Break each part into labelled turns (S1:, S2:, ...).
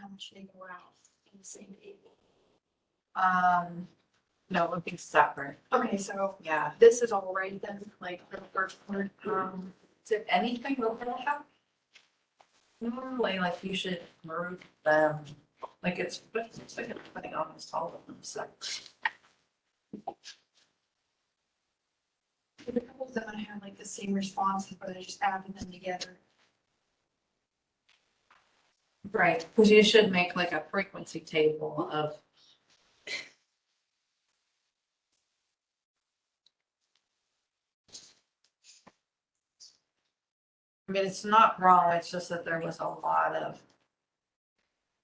S1: How much they go out in the same day.
S2: No, it would be separate.
S1: Okay, so
S2: Yeah.
S1: this is all right then, like for the first one,
S2: Is there anything over that? Normally, like you should group them, like it's like putting almost all of them, so.
S1: the couple of them have like the same responses, but I just added them together.
S2: Right, because you should make like a frequency table of. I mean, it's not wrong, it's just that there was a lot of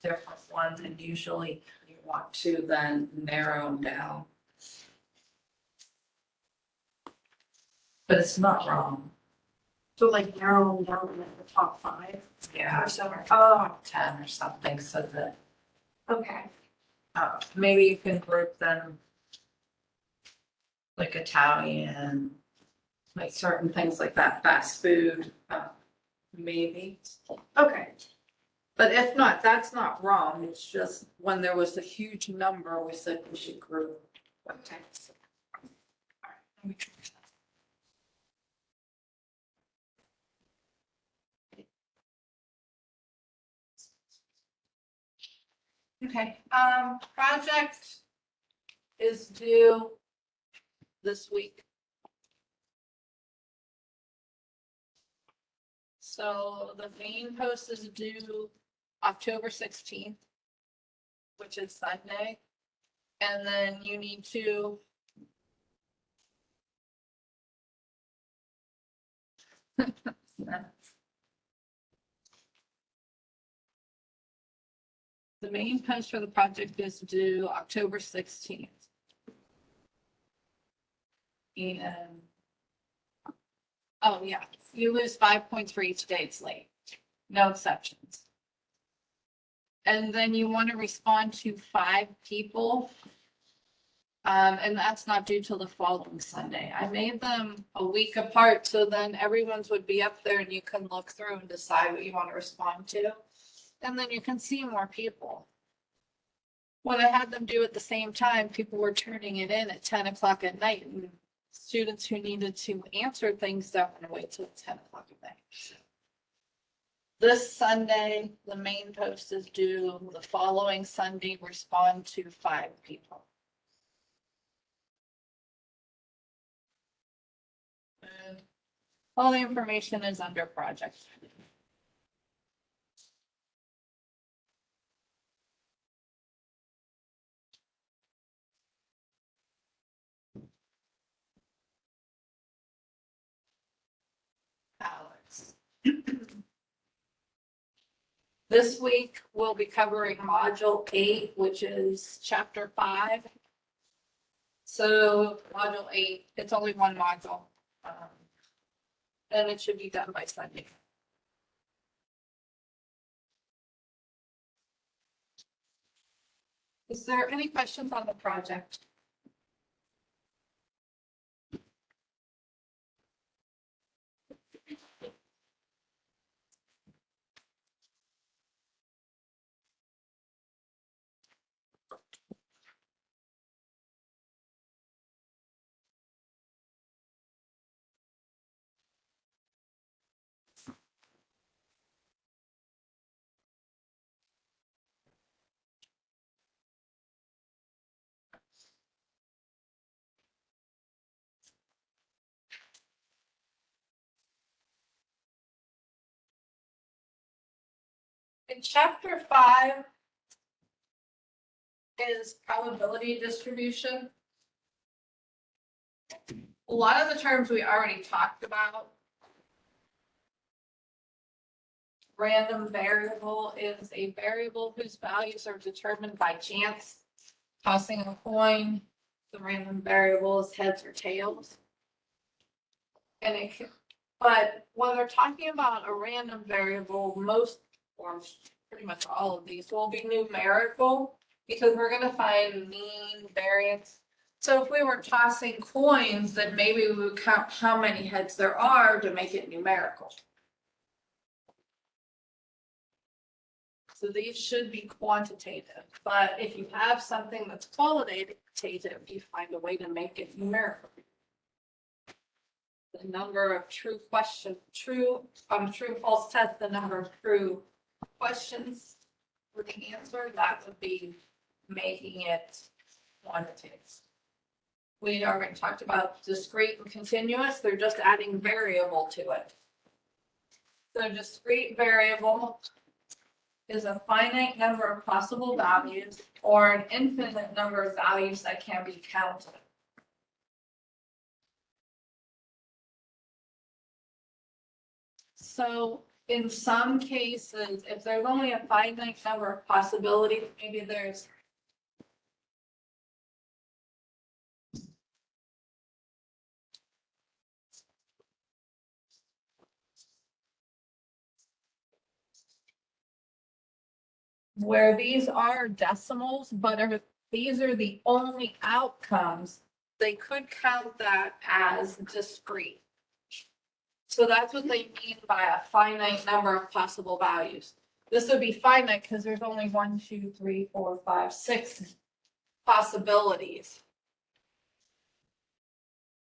S2: different ones, and usually you want to then narrow them down. But it's not wrong.
S1: So like narrow them down to the top 5
S2: Yeah.
S1: or so.
S2: Top 10 or something, so that,
S1: Okay.
S2: maybe you can group them like Italian, like certain things like that, fast food, maybe.
S1: Okay.
S2: But if not, that's not wrong, it's just when there was a huge number, we said we should group.
S1: Okay. Let me try that.
S2: Okay, project is due this week. So the main post is due October 16th, which is Sunday. And then you need to the main post for the project is due October 16th. And oh yeah, you lose 5 points for each day it's late. No exceptions. And then you want to respond to 5 people. And that's not due till the following Sunday. I made them a week apart, so then everyone's would be up there and you can look through and decide what you want to respond to. And then you can see more people. When I had them do at the same time, people were turning it in at 10 o'clock at night, and students who needed to answer things don't want to wait till 10 o'clock at night. This Sunday, the main post is due. The following Sunday, respond to 5 people. And all the information is under project. Alex. This week, we'll be covering module 8, which is chapter 5. So module 8, it's only one module. And it should be done by Sunday. Is there any questions on the project? In chapter 5 is probability distribution. A lot of the terms we already talked about. Random variable is a variable whose values are determined by chance. Tossing a coin, the random variable is heads or tails. And But when they're talking about a random variable, most or pretty much all of these will be numerical because we're gonna find mean variance. So if we were tossing coins, then maybe we would count how many heads there are to make it numerical. So these should be quantitative, but if you have something that's qualitative, you find a way to make it numerical. The number of true false test, the number of true questions for the answer, that would be making it quantitative. We already talked about discrete and continuous, they're just adding variable to it. So discrete variable is a finite number of possible values or an infinite number of values that can be counted. So in some cases, if there's only a finite number of possibilities, maybe there's where these are decimals, but these are the only outcomes, they could count that as discrete. So that's what they mean by a finite number of possible values. This would be finite because there's only 1, 2, 3, 4, 5, 6 possibilities.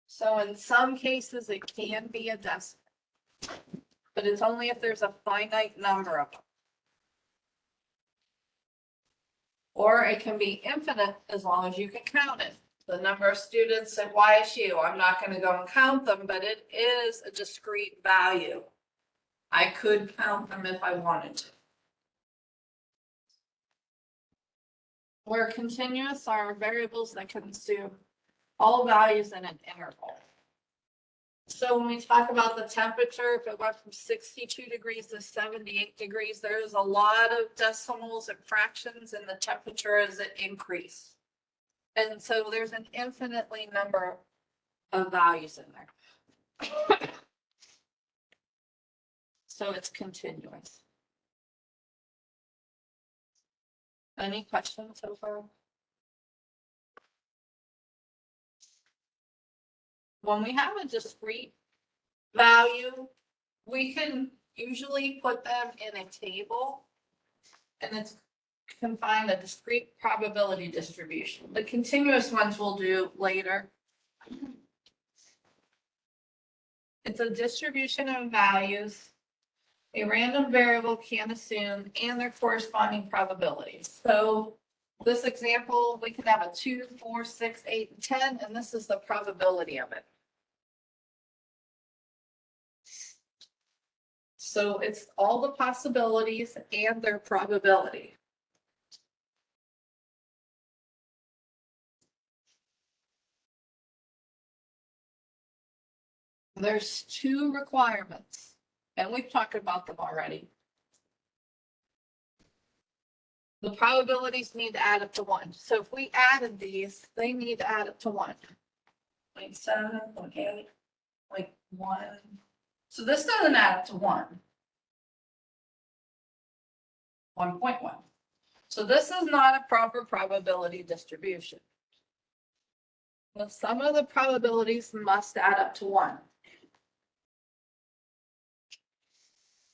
S2: So in some cases, it can be a decimal, but it's only if there's a finite number of them. Or it can be infinite as long as you can count it. The number of students at YSU, I'm not going to go and count them, but it is a discrete value. I could count them if I wanted to. Where continuous are variables that consume all values in an interval. So when we talk about the temperature, if it went from 62 degrees to 78 degrees, there's a lot of decimals and fractions in the temperature as it increases. And so there's an infinitely number of values in there. So it's continuous. Any questions so far? When we have a discrete value, we can usually put them in a table and it's can find a discrete probability distribution. The continuous ones we'll do later. It's a distribution of values a random variable can assume and their corresponding probabilities. So this example, we can have a 2, 4, 6, 8, and 10, and this is the probability of it. So it's all the possibilities and their probability. There's 2 requirements, and we've talked about them already. The probabilities need to add up to 1. So if we added these, they need to add up to 1. 0.7, 0.8, 0.1. So this doesn't add up to 1. 1.1. So this is not a proper probability distribution. The sum of the probabilities must add up to 1.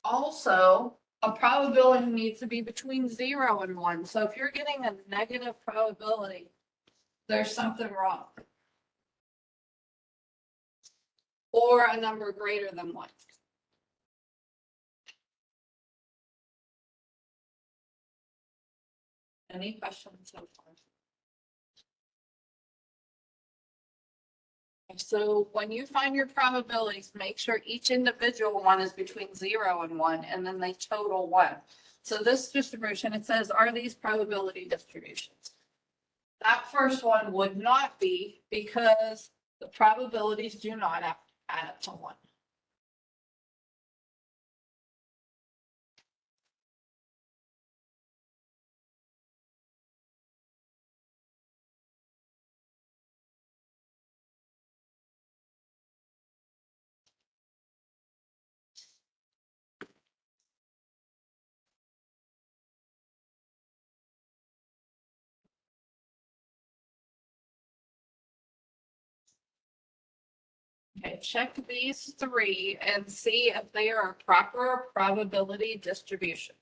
S2: Also, a probability needs to be between 0 and 1. So if you're getting a negative probability, there's something wrong. Or a number greater than 1. Any questions so far? So when you find your probabilities, make sure each individual one is between 0 and 1, and then they total 1. So this distribution, it says, are these probability distributions? That first one would not be because the probabilities do not add up to 1. Okay, check these three and see if they are a proper probability distribution.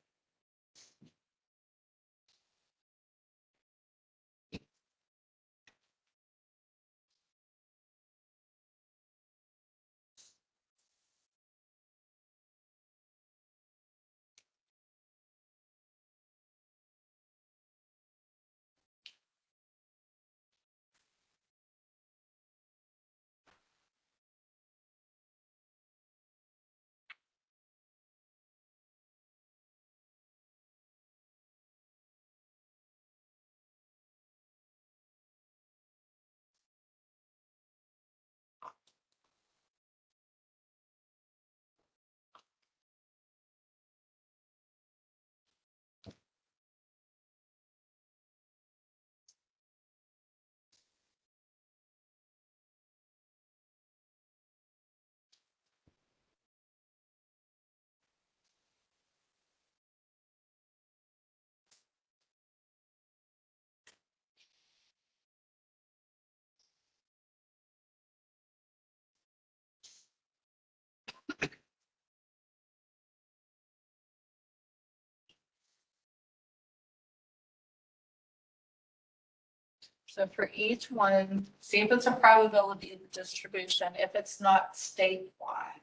S2: So for each one, see if it's a probability distribution, if it's not statewide.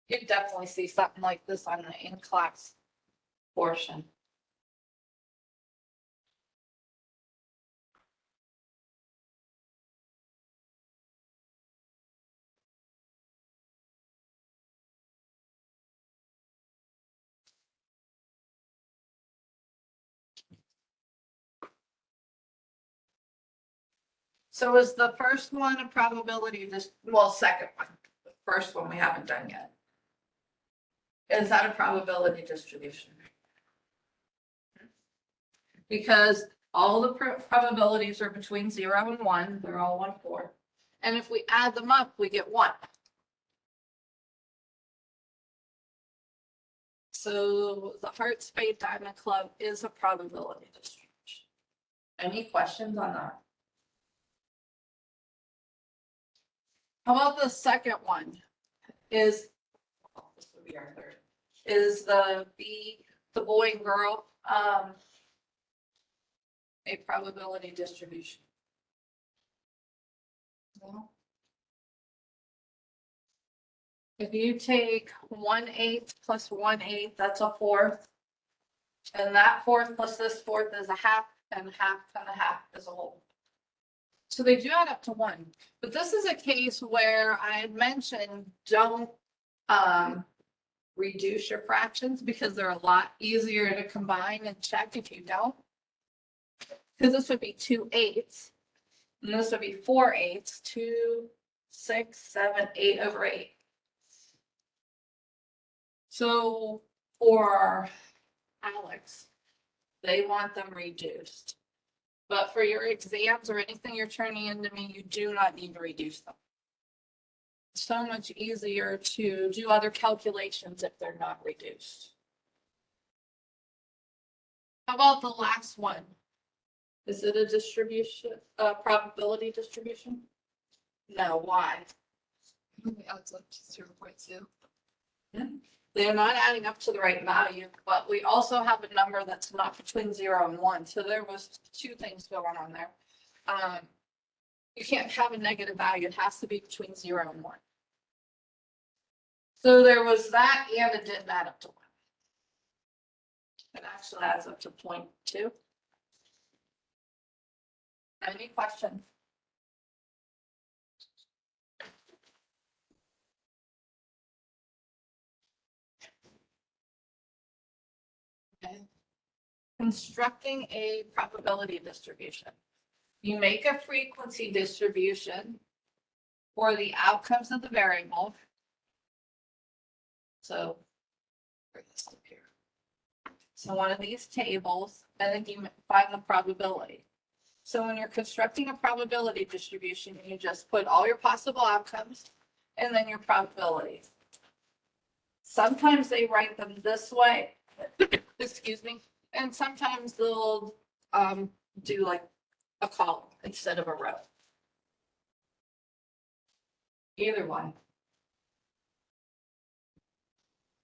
S2: You definitely see something like this on the in-class portion. So is the first one a probability, well, second one, the first one we haven't done yet. Is that a probability distribution? Because all the probabilities are between 0 and 1, they're all 1/4. And if we add them up, we get 1. So the Heart Spade Diamond Club is a probability distribution. Any questions on that? How about the second one? Is, this would be our third, is the boy and girl, a probability distribution? No. If you take 1/8 plus 1/8, that's a fourth. And that fourth plus this fourth is a half, and half and a half is a whole. So they do add up to 1. But this is a case where I had mentioned don't reduce your fractions because they're a lot easier to combine and check if you don't. Because this would be 2/8. And this would be 4/8, 2, 6, 7, 8/8. So for Alex, they want them reduced. But for your exams or anything you're turning into me, you do not need to reduce them. It's so much easier to do other calculations if they're not reduced. How about the last one? Is it a distribution, probability distribution? No, why?
S1: It adds up to 0.2.
S2: They're not adding up to the right value, but we also have a number that's not between 0 and 1. So there was 2 things going on there. You can't have a negative value. It has to be between 0 and 1. So there was that, and it didn't add up to 1. It actually adds up to 0.2. Any questions? Okay. Constructing a probability distribution. You make a frequency distribution for the outcomes of the variable. So bring this up here. So one of these tables, and then you find the probability. So when you're constructing a probability distribution, you just put all your possible outcomes and then your probabilities. Sometimes they write them this way, excuse me, and sometimes they'll do like a column instead of a row. Either one.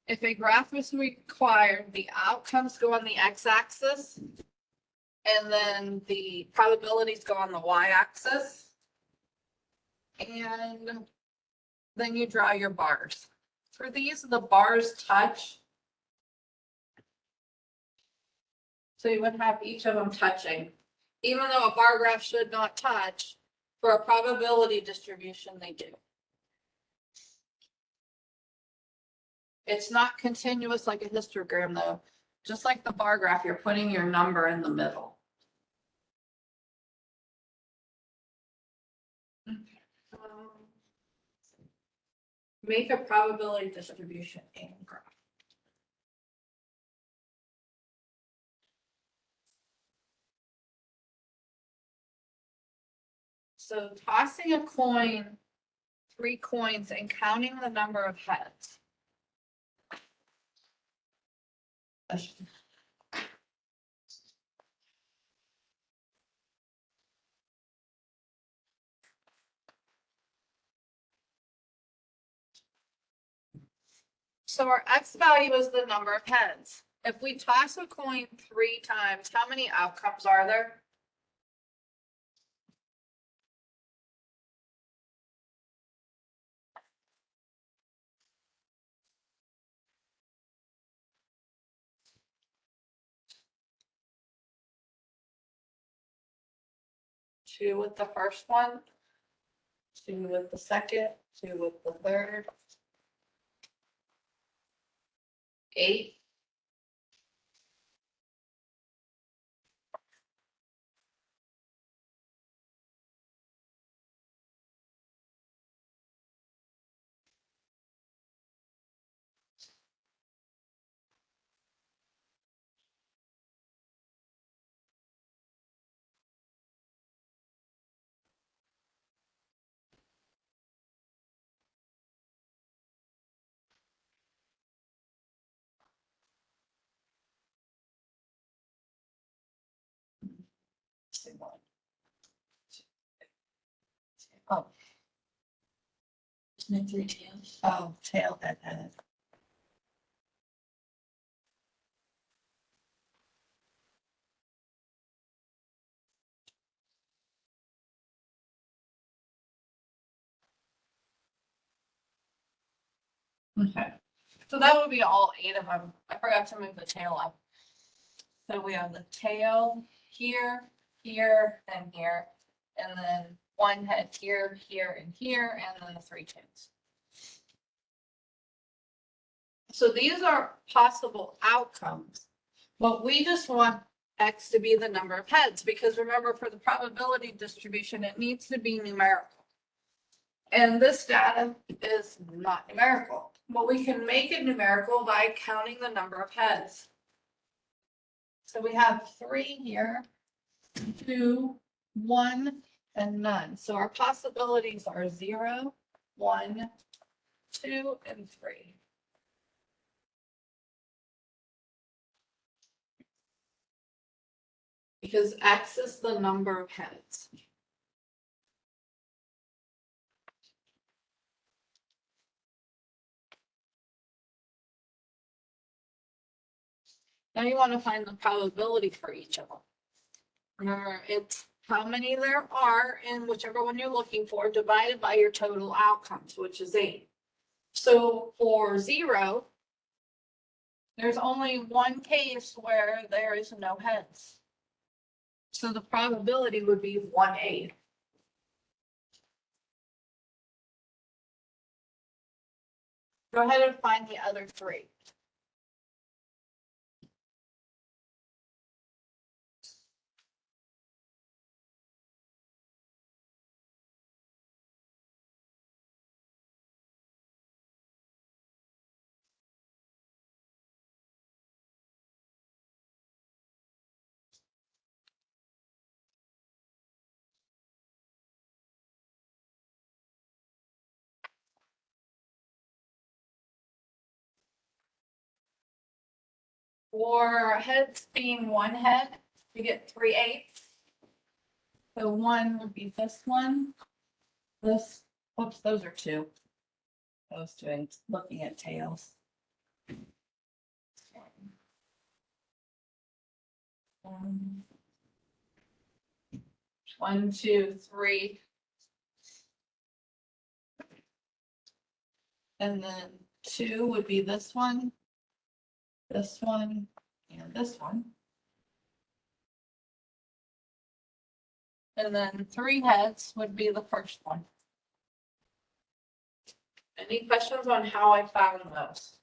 S2: If a graph is required, the outcomes go on the x-axis. And then the probabilities go on the y-axis. And then you draw your bars. For these, the bars touch. So you would have each of them touching. Even though a bar graph should not touch, for a probability distribution, they do. It's not continuous like a histogram though. Just like the bar graph, you're putting your number in the middle. Make a probability distribution in graph. So tossing a coin, 3 coins, and counting the number of heads. So our X value is the number of heads. If we toss a coin 3 times, how many outcomes are there? Two with the first one, 2 with the second, 2 with the third, 8. Oh. Isn't it 3 tails? Oh, tail, head. Okay, so that would be all 8 of them. I forgot to move the tail up. So we have the tail here, here, and here, and then 1 head here, here, and here, and then the 3 tails. So these are possible outcomes, but we just want X to be the number of heads, because remember, for the probability distribution, it needs to be numerical. And this data is not numerical, but we can make it numerical by counting the number of heads. So we have 3 here, 2, 1, and none. So our possibilities are 0, 1, 2, and 3. Because X is the number of heads. Now you want to find the probability for each of them. Remember, it's how many there are in whichever one you're looking for divided by your total outcomes, which is 8. So for 0, there's only one case where there is no heads. So the probability would be 1/8. Go ahead and find the other 3. For heads being 1 head, you get 3/8. So 1 would be this one, this Whoops, those are two. I was looking at tails. Um, 1, 2, 3. And then 2 would be this one, and this one. And then 3 heads would be the first one. Any questions on how I found those?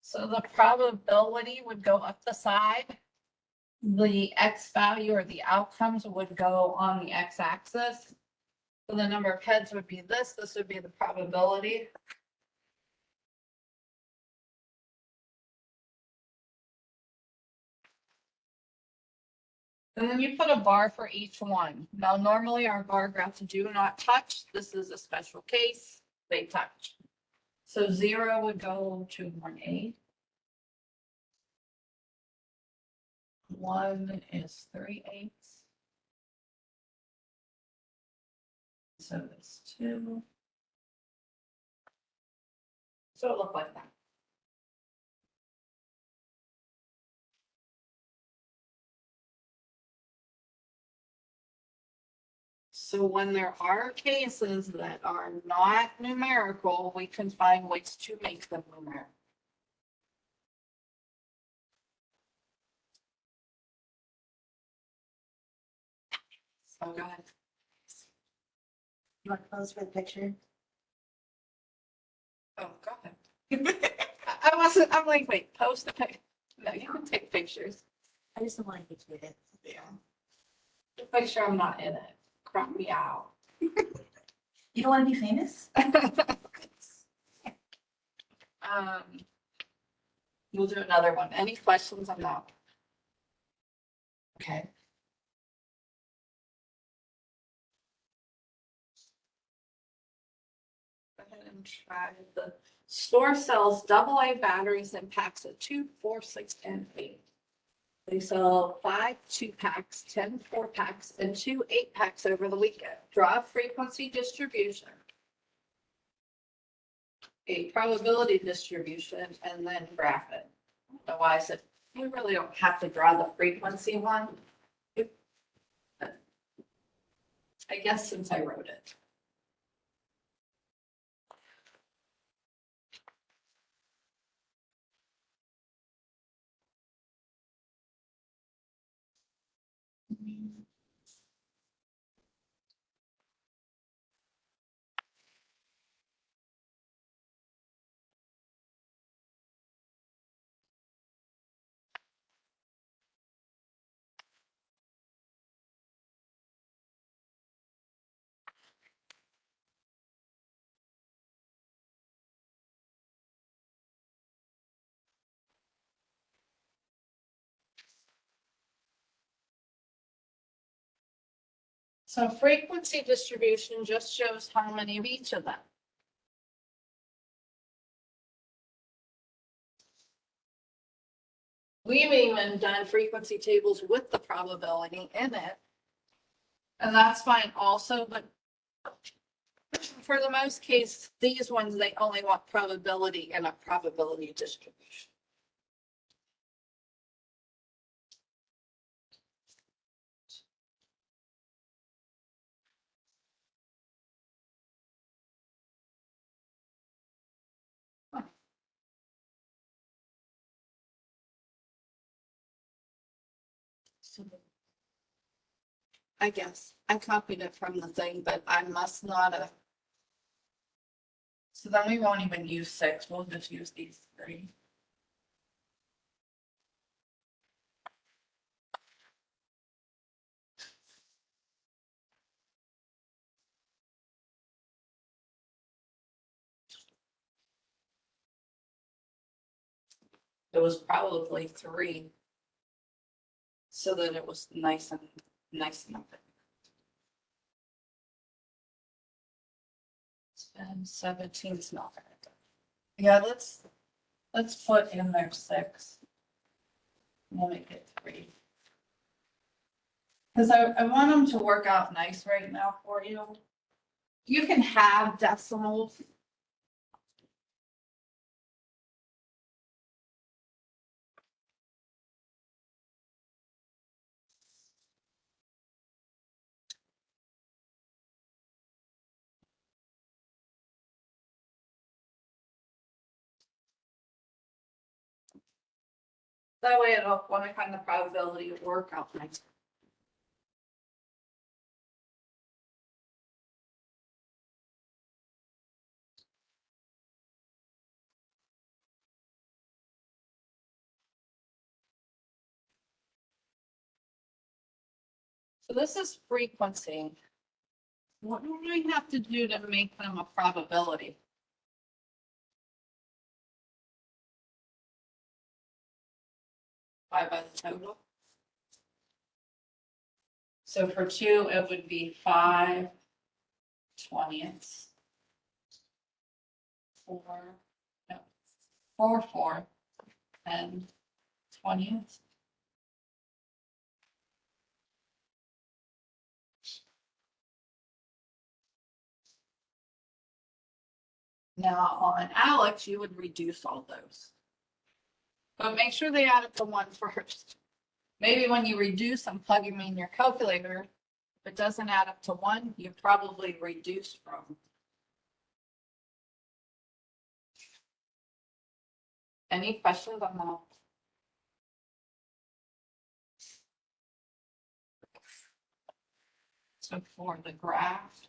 S2: So the probability would go up the side. The X value or the outcomes would go on the X axis. So the number of heads would be this would be the probability. And then you put a bar for each one. Now, normally our bar graphs do not touch. This is a special case. They touch. So 0 would go to 1/8. 1 is 3/8. So it's 2. So it looked like that. So when there are cases that are not numerical, we can find ways to make them numerical. So go ahead.
S1: You want to pose for the picture?
S2: Oh, go ahead. I wasn't, I'm like, wait, post a pic. No, you can take pictures.
S1: I just don't want to get it.
S2: Yeah. Just make sure I'm not in it. Crop me out.
S1: You don't want to be famous?
S2: We'll do another one. Any questions on that? Okay. Go ahead and try the store sells AA batteries in packs of 2, 4, 6, and 8. They sell 5 2-packs, 10 4-packs, and 2 8-packs over the weekend. Draw frequency distribution, a probability distribution, and then graph it. So why I said you really don't have to draw the frequency one. I guess since I wrote it. So frequency distribution just shows how many of each of them. We've even done frequency tables with the probability in it. And that's fine also, but for the most case, these ones, they only want probability and a probability distribution. I guess I copied it from the thing, but I must not have. So then we won't even use 6. We'll just use these 3. it was probably 3. So that it was nice and nice. And 17 is not very good. Yeah, let's put in there 6. We'll make it 3. Because I want them to work out nice right now for you. You can have decimals. That way it'll want to kind of probability of work out nice. So this is frequency. What do I have to do to make them a probability? By the total. So for 2, it would be 5/20. 4, no, 4 and 20th. Now on Alex, you would reduce all those. But make sure they add up to 1 first. Maybe when you reduce, I'm plugging them in your calculator. If it doesn't add up to 1, you probably reduced from. Any questions on that? So for the graph.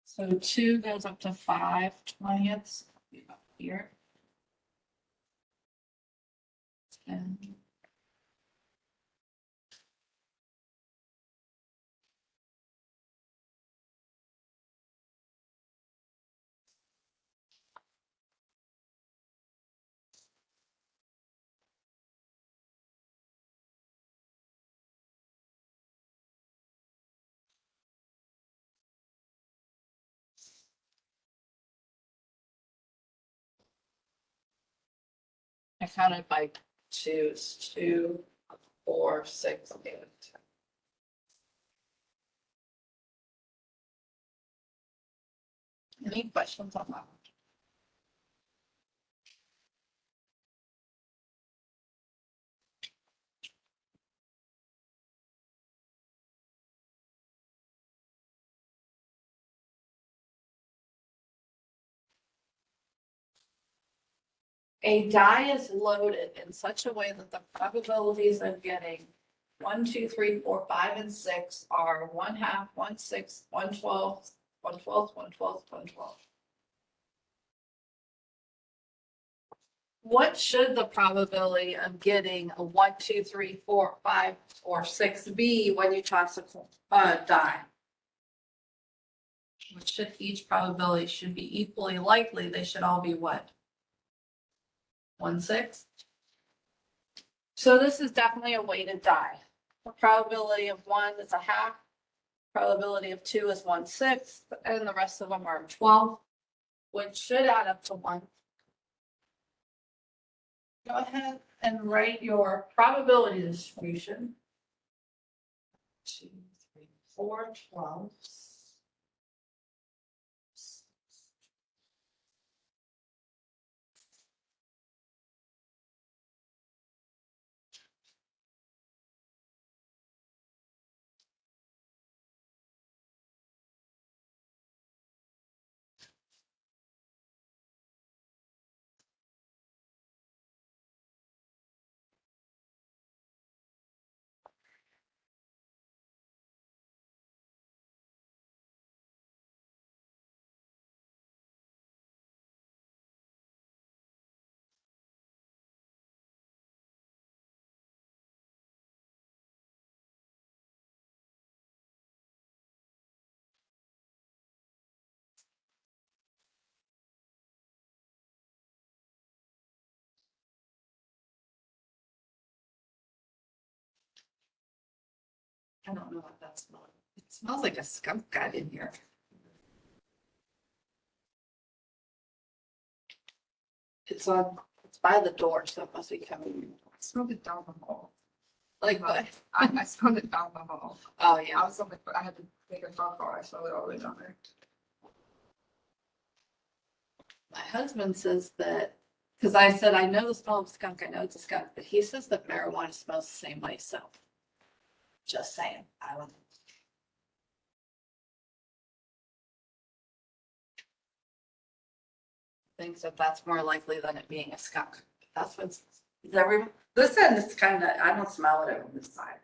S2: So 2 goes up to 5/20 up here. And I counted by 2s, 2, 4, 6, 8. Any questions on that? A die is loaded in such a way that the probabilities of getting 1, 2, 3, 4, 5, and 6 are 1/2, 1/6, 1/12, 1/12, 1/12, 1/12. What should the probability of getting a 1, 2, 3, 4, 5, or 6 be when you toss a die? What should each probability should be equally likely? They should all be what? 1/6. So this is definitely a weighted die. The probability of 1 is 1/2. Probability of 2 is 1/6, and the rest of them are 12, which should add up to 1. Go ahead and write your probability distribution. 2, 3, 4, 12. I don't know what that smells. It smells like a skunk got in here. It's by the door, so it must be coming in.
S3: I smelled it down the hall.
S2: Like what?
S3: I smelled it down the hall.
S2: Oh,
S3: I
S2: yeah.
S3: was on the, I had to make a phone call. I smelled it all the way down there.
S2: My husband says that, because I said, I know the smell of skunk, I know it's a skunk, but he says that marijuana smells the same way, so. Just saying, I don't. Thinks that that's more likely than it being a skunk. That's what's, is everyone, this end is kind of, I don't smell it over this side.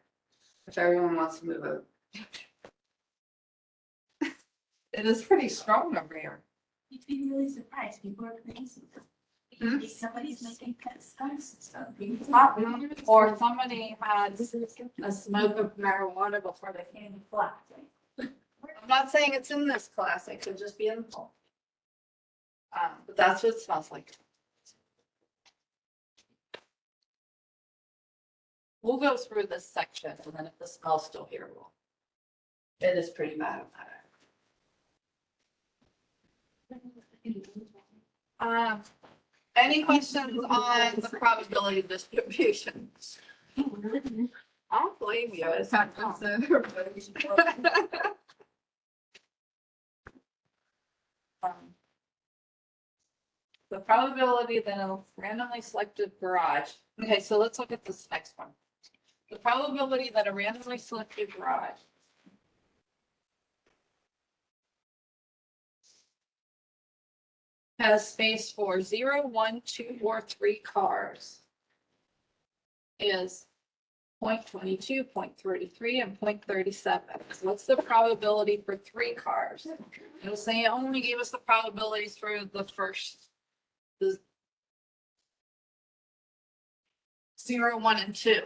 S2: If everyone wants to move it. It is pretty strong over here.
S4: You'd be really surprised, people are crazy.
S2: Hmm?
S4: Somebody's making pet skunks and stuff.
S2: Or somebody had a smoke of marijuana before they came to class. I'm not saying it's in this class, it could just be in the poll. But that's what it smells like. We'll go through this section and then if the smell's still here, we'll. It is pretty bad on that. Any questions on the probability distribution? I don't blame you. It's not. The probability that a randomly selected garage, okay, so let's look at this next one. The probability that a randomly selected garage has space for 0, 1, 2, or 3 cars is 0.22, 0.33, and 0.37. What's the probability for 3 cars? It'll say it only gave us the probabilities for the first, the 0, 1, and 2.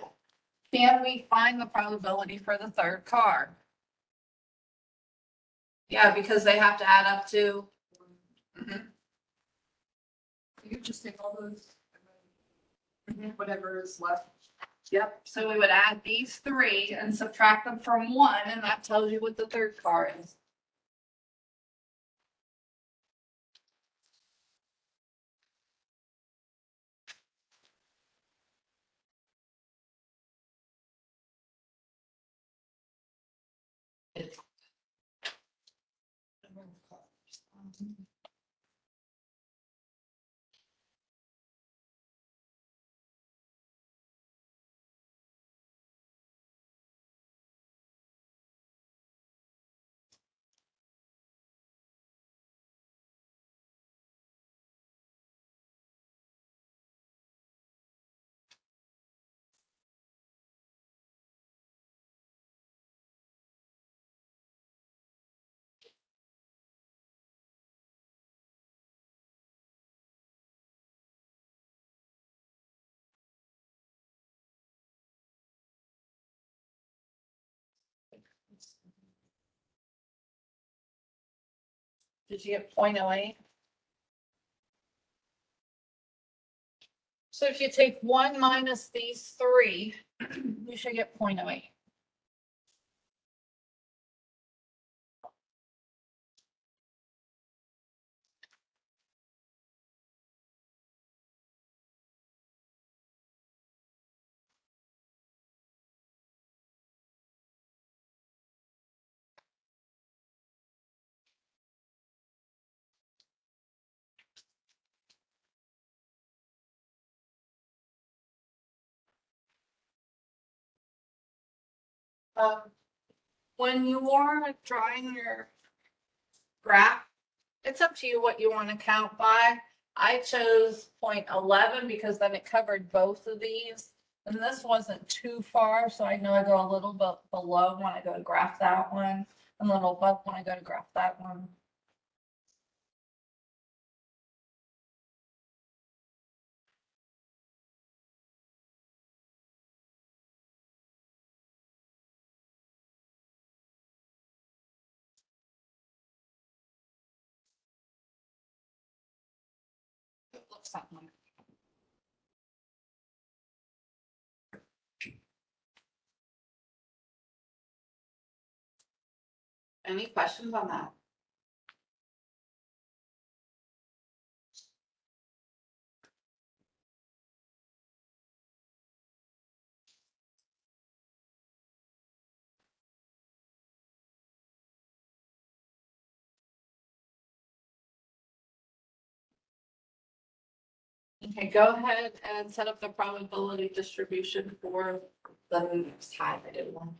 S2: Can we find the probability for the 3rd car? Yeah, because they have to add up to. Mhm.
S3: You just take all those, and then whatever is left.
S2: Yep, so we would add these 3 and subtract them from 1, and that tells you what the 3rd car is. It's- Did you get 0.08? So if you take 1 minus these 3, you should get 0.08. When you are drawing your graph, it's up to you what you want to count by. I chose 0.11 because then it covered both of these. And this wasn't too far, so I know I go a little bit below when I go to graph that one, a little above when I go to graph that one. It looks something like. Any questions on that? Okay, go ahead and set up the probability distribution for the next time I did one.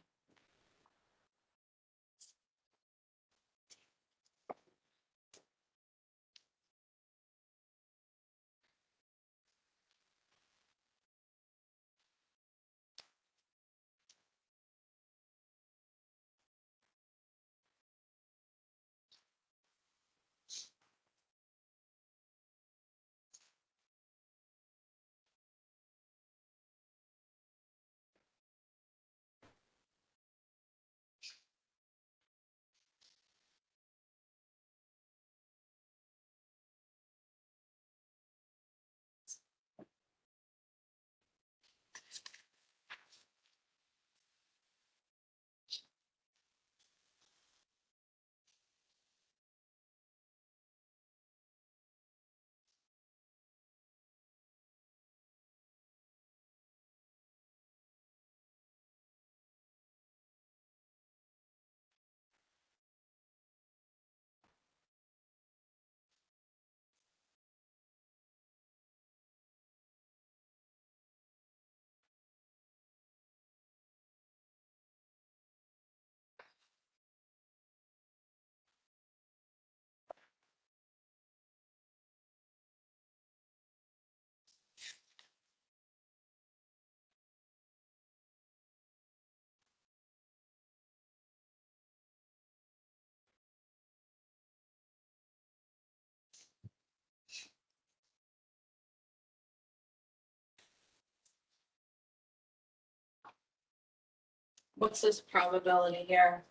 S2: What's this probability here?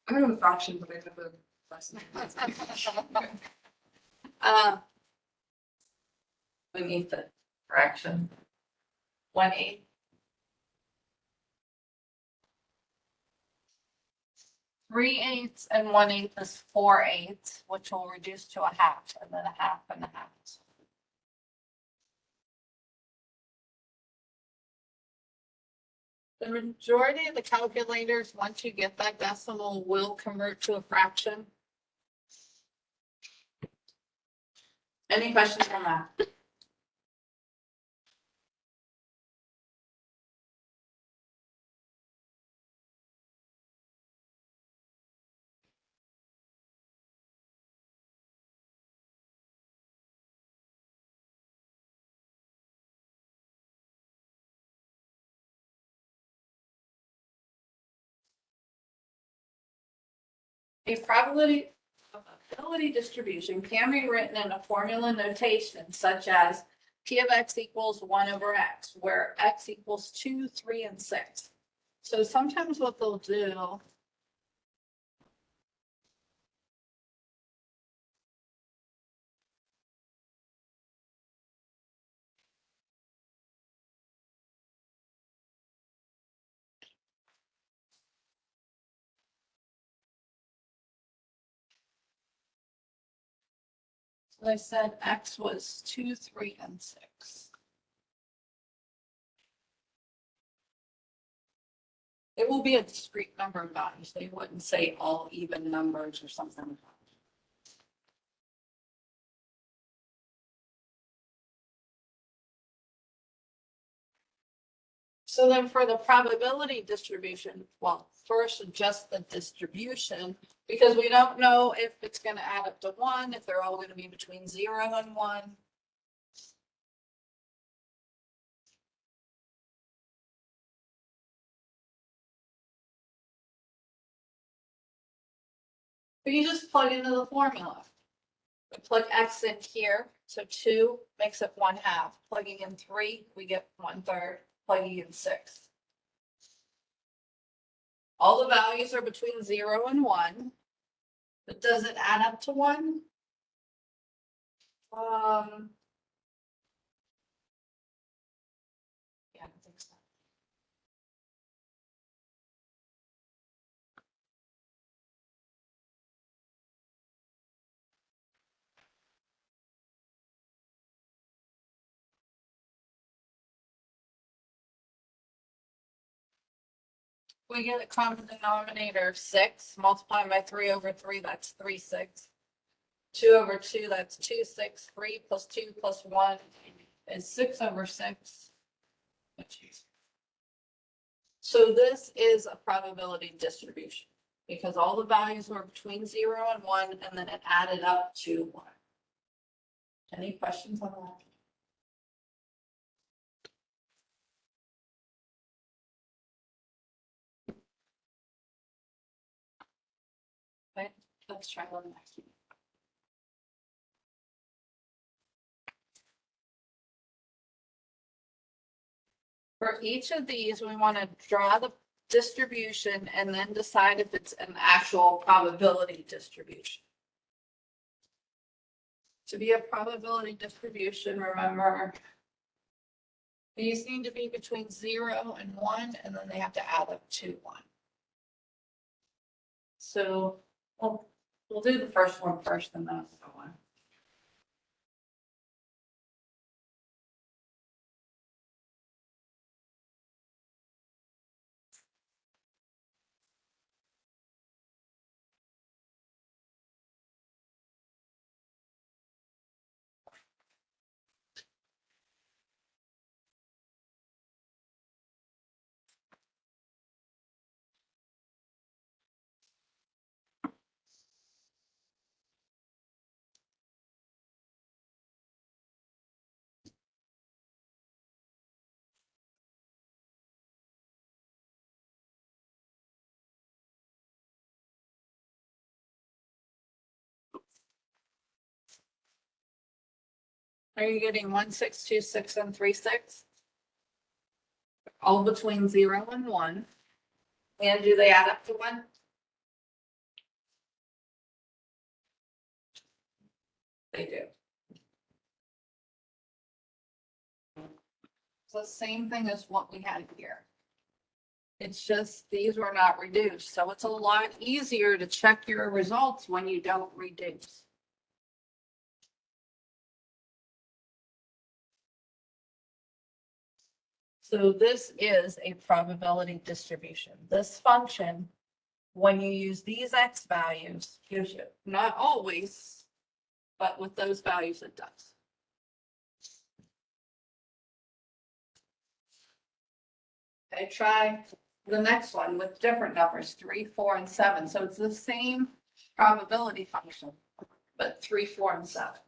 S3: I don't have a fraction, but I have a less.
S2: Uh. We need the fraction. 1/8. Three eighths and 1/8 is 4/8, which will reduce to a half, and then a half and a half. The majority of the calculators, once you get that decimal, will convert to a fraction. Any questions on that? A probability distribution can be written in a formula notation such as P of X equals 1/X, where X equals 2, 3, and 6. So sometimes what they'll do. So they said X was 2, 3, and 6. It will be a discrete number of values. They wouldn't say all even numbers or something. So then for the probability distribution, well, first just the distribution, because we don't know if it's going to add up to 1, if they're all going to be between 0 and 1. But you just plug into the formula. We plug X in here, so 2 makes it 1/2. Plugging in 3, we get 1/3. Plugging in 6. All the values are between 0 and 1. But does it add up to 1? Yeah, I think so. We get a common denominator of 6, multiplying by 3/3, that's 3/6. 2/2, that's 2/6. 3 plus 2 plus 1 is 6/6. So this is a probability distribution because all the values were between 0 and 1, and then it added up to 1. Any questions on that? Okay, let's try one next. For each of these, we want to draw the distribution and then decide if it's an actual probability distribution. To be a probability distribution, remember, these need to be between 0 and 1, and then they have to add up to 1. So we'll do the first one first and then the second one. Are you getting 1, 6, 2, 6, and 3, 6? All between 0 and 1. And do they add up to 1? They do. So the same thing as what we had here. It's just these were not reduced, so it's a lot easier to check your results when you don't reduce. So this is a probability distribution. This function, when you use these X values, gives you, not always, but with those values it does. Okay, try the next one with different numbers, 3, 4, and 7. So it's the same probability function, but 3, 4, and 7.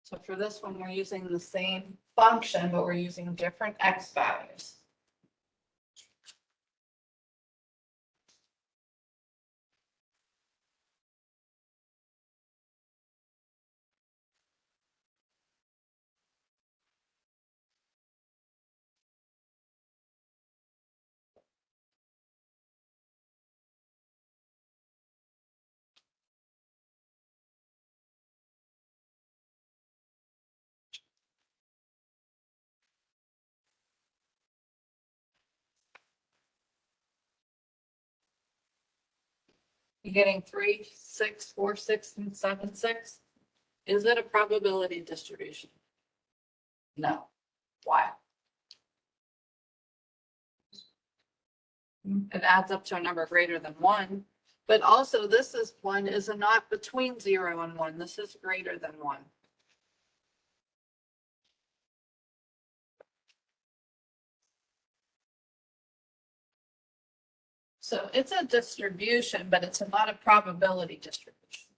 S2: So for this one, we're using the same function, but we're using different X values. You're getting 3, 6, 4, 6, and 7, 6. Is it a probability distribution? No. Why? It adds up to a number greater than 1, but also this is 1 is not between 0 and 1. This is greater than 1. So it's a distribution, but it's not a probability distribution.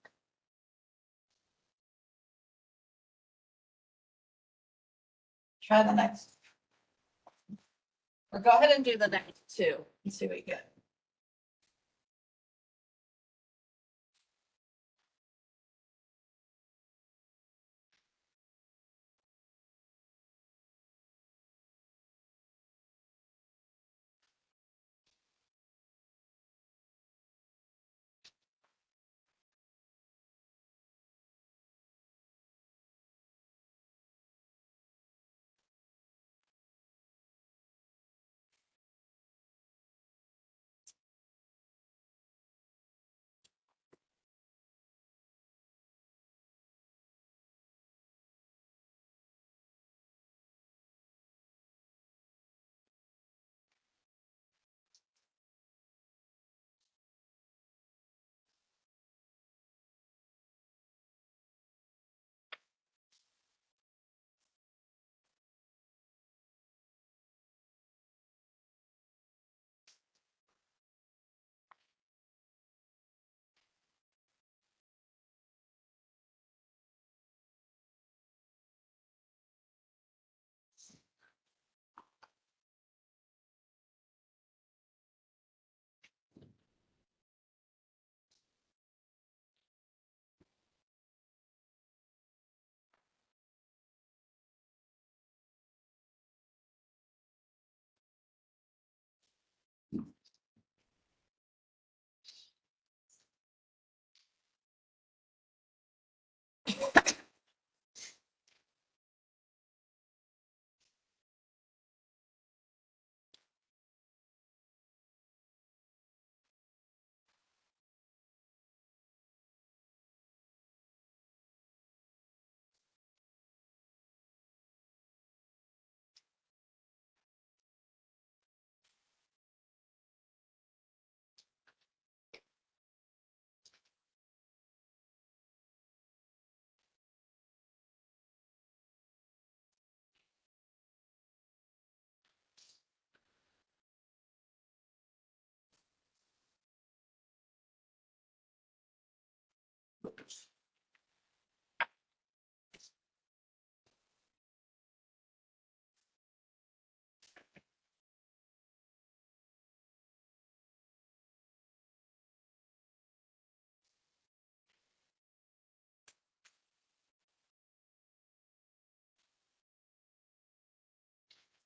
S2: Try the next. Or go ahead and do the next two and see what you get.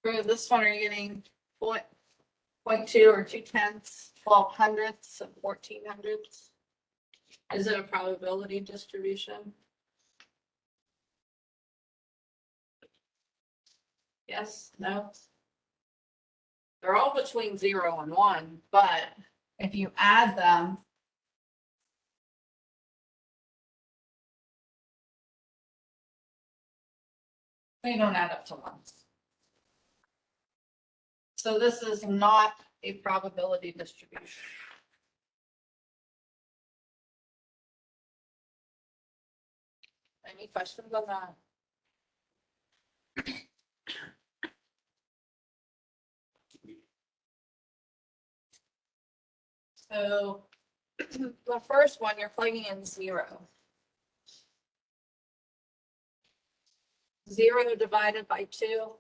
S2: For this one, are you getting 0.2 or 2/10, 12/100ths, and 14/100ths? Is it a probability distribution? Yes, no? They're all between 0 and 1, but if you add them, they don't add up to 1. So this is not a probability distribution. Any questions on that? So the first one, you're plugging in 0. 0 divided by 2.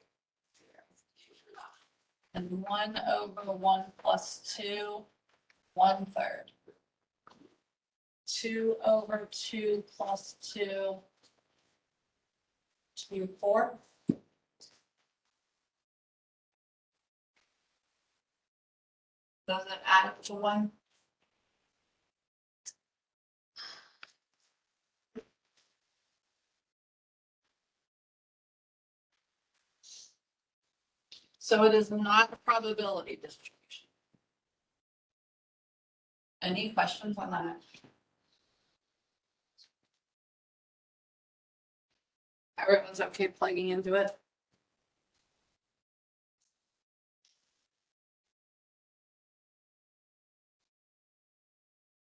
S2: And 1/1 plus 2, 1/3. 2/2 plus 2, 2/4. Does it add up to 1? So it is not a probability distribution. Any questions on that? Everyone's okay plugging into it?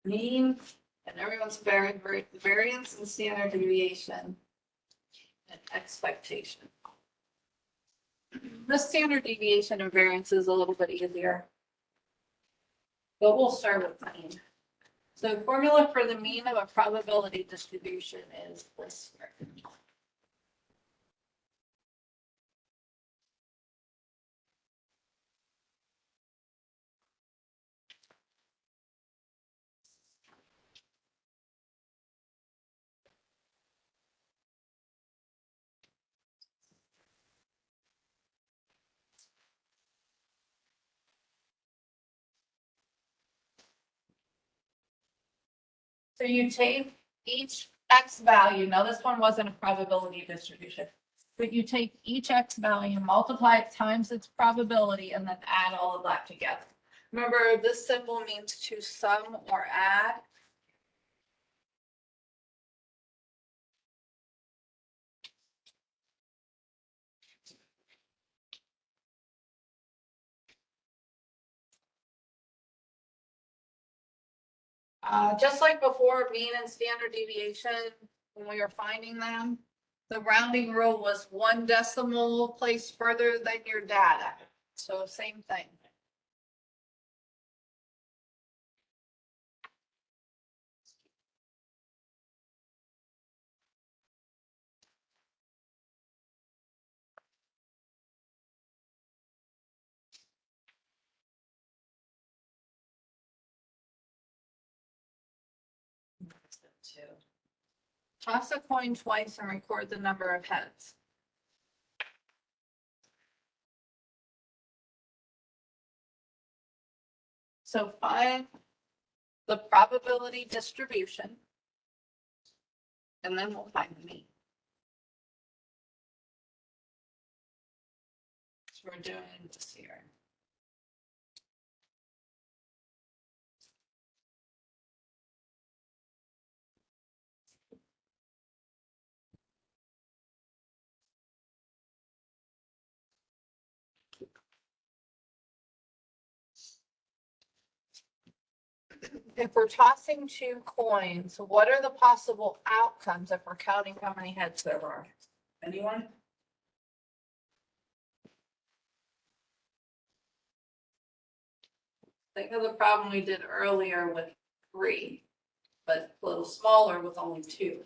S2: Mean, and everyone's variance and standard deviation and expectation. The standard deviation and variance is a little bit easier. But we'll start with mean. So formula for the mean of a probability distribution is this here. So you take each X value, now this one wasn't a probability distribution, but you take each X value, multiply it times its probability, and then add all of that together. Remember, this symbol means to sum or add. Just like before, mean and standard deviation, when we were finding them, the rounding rule was 1 decimal place further than your data. So same thing. Toss a coin twice and record the number of heads. So find the probability distribution. And then we'll find the mean. So we're doing this here. If we're tossing 2 coins, what are the possible outcomes if we're counting how many heads there are? Anyone? Think of the problem we did earlier with 3, but a little smaller with only 2.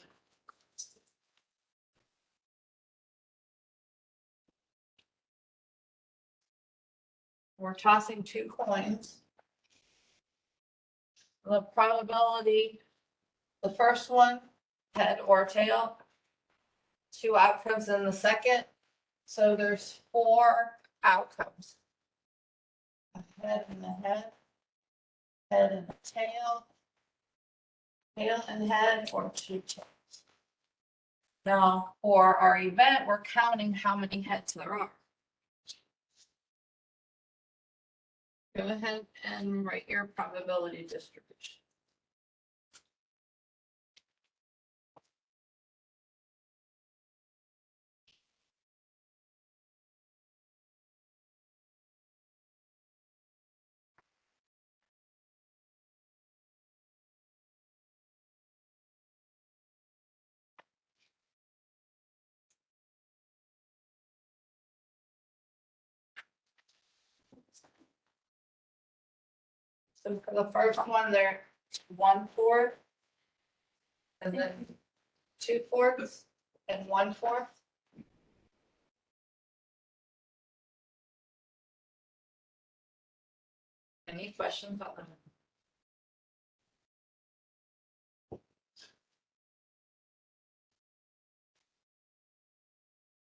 S2: We're tossing 2 coins. The probability, the first one, head or tail, 2 outcomes in the second. So there's 4 outcomes. A head and a head and a tail and head, or 2 tails. Now, for our event, we're counting how many heads there are. Go ahead and write your probability distribution. So for the first one, they're 1/4. And then 2/4 and 1/4. Any questions on them?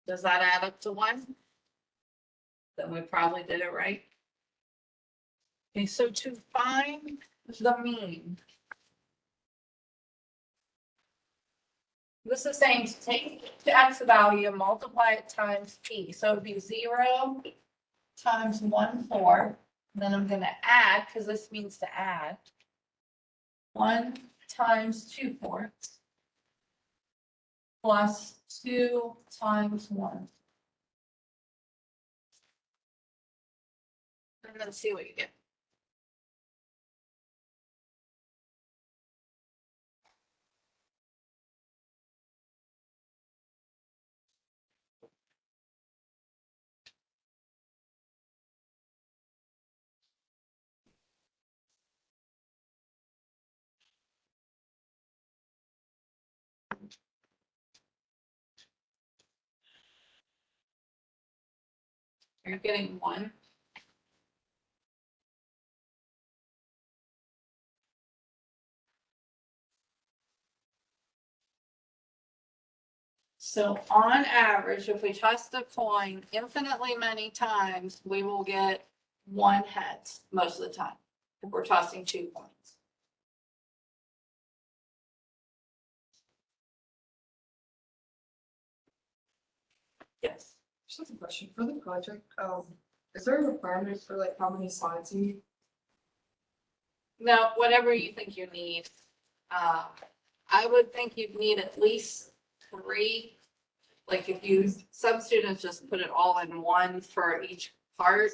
S2: Does that add up to 1? Then we probably did it right. Okay, so to find the mean, this is saying to take the X value and multiply it times P. So it'd be 0 times 1/4. Then I'm gonna add, because this means to add, 1 times 2/4 plus 2 times 1. And then see what you get. You're getting 1. So on average, if we toss the coin infinitely many times, we will get 1 head most of the time, if we're tossing 2 coins. Yes.
S3: Just a question for the project, is there a requirement for like how many slides you need?
S2: No, whatever you think you need. I would think you'd need at least 3. Like if you, some students just put it all in one for each part.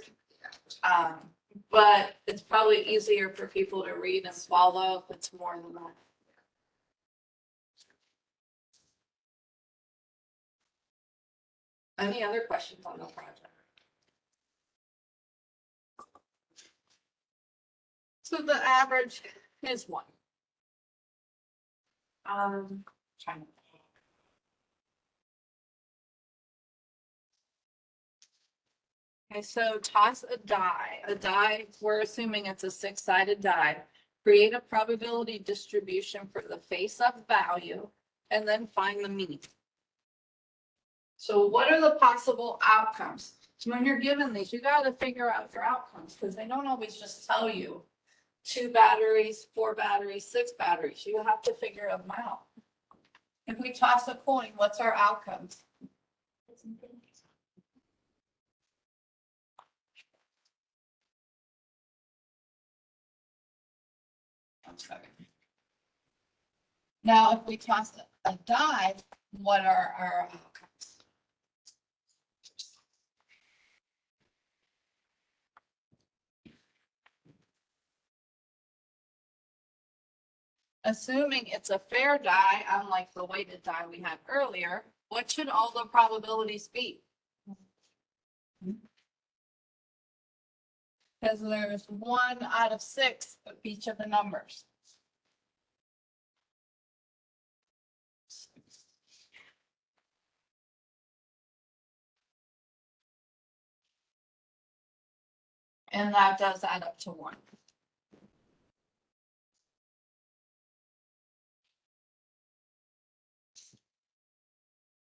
S2: But it's probably easier for people to read and swallow if it's more than that. Any other questions on the project? So the average is 1. Trying to. Okay, so toss a die. A die, we're assuming it's a 6-sided die. Create a probability distribution for the face-up value and then find the mean. So what are the possible outcomes? So when you're given these, you got to figure out your outcomes because they don't always just tell you 2 batteries, 4 batteries, 6 batteries. You have to figure them out. If we toss a coin, what's our outcomes? I'm sorry. Now, if we toss a die, what are our outcomes? Assuming it's a fair die, unlike the weighted die we had earlier, what should all the probabilities be? Because there's 1 out of 6 of each of the numbers. And that does add up to 1.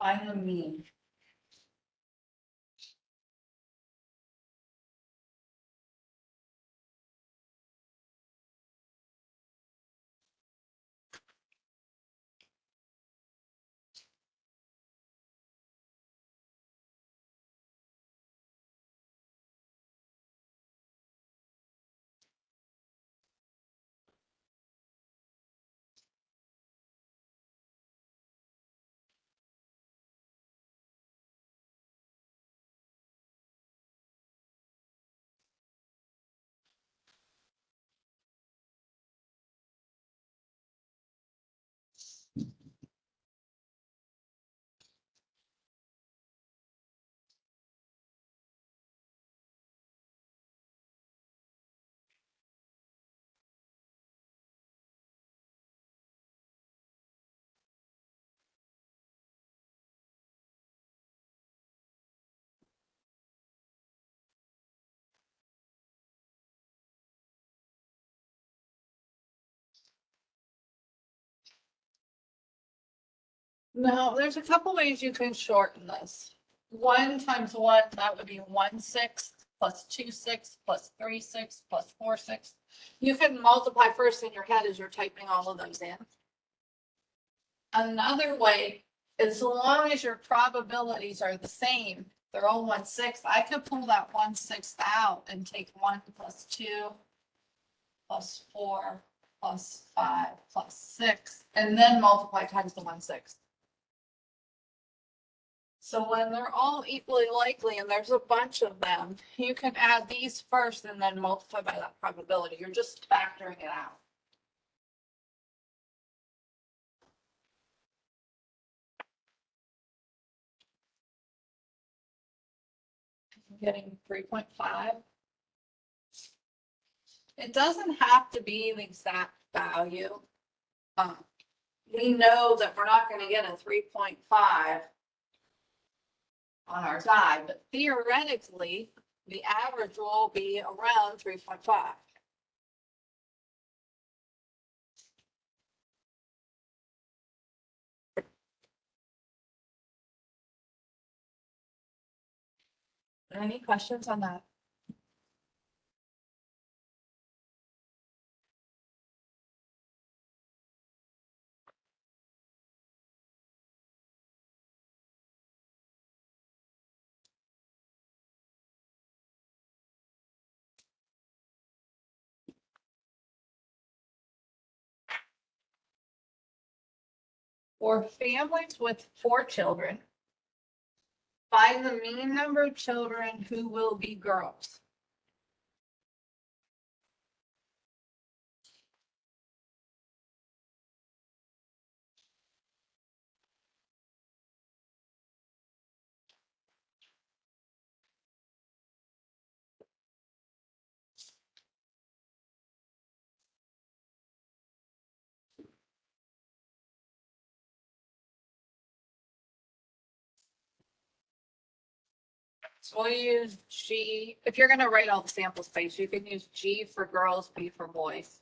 S2: Find the mean. No, there's a couple ways you can shorten this. 1 times 1, that would be 1/6 plus 2/6 plus 3/6 plus 4/6. You can multiply first in your head as you're typing all of those in. Another way, as long as your probabilities are the same, they're all 1/6, I could pull that 1/6 out and take 1 plus 2 plus 4 plus 5 plus 6, and then multiply times the 1/6. So when they're all equally likely and there's a bunch of them, you can add these first and then multiply by that probability. You're just factoring it out. Getting 3.5. It doesn't have to be the exact value. We know that we're not going to get a 3.5 on our die, but theoretically, the average will be around 3.5. Any questions on that? For families with 4 children, find the mean number of children who will be girls. So we'll use G, if you're gonna write all the sample space, you can use G for girls, B for boys.